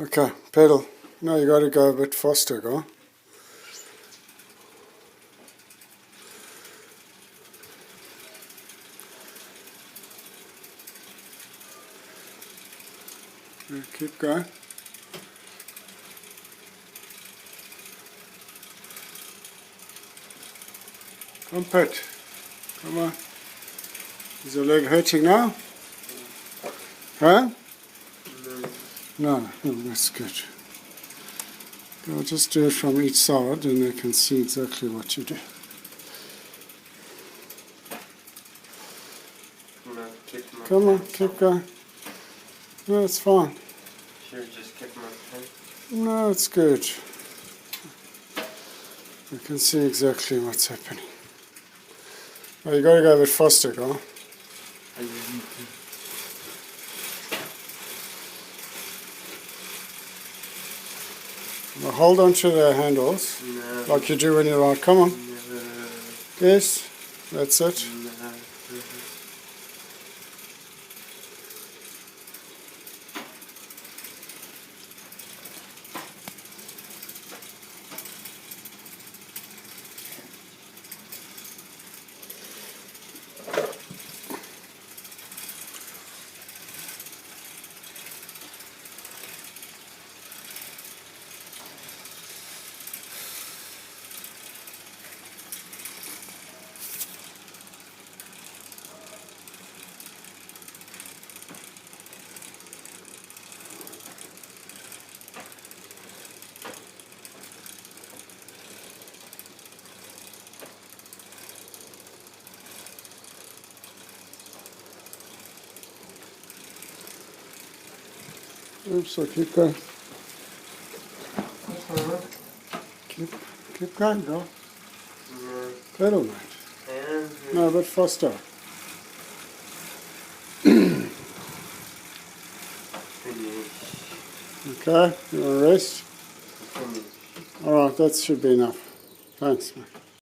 Okay, pedal. No, you got to go a bit faster, go. Yeah, keep going. Come, Pat. Come on. Is your leg hurting now? Huh? No, that's good. I'll just do it from each side and they can see exactly what you do. Come on, keep going. No, it's fine. Should just kick my head? No, it's good. You can see exactly what's happening. Oh, you got to go a bit faster, go. Now hold on to the handles, like you do when you ride. Come on. Yes, that's it. Oops, so keep going. Keep going, go. Pedal, mate. No, a bit faster. Okay, you want to rest? Alright, that should be enough. Thanks, mate.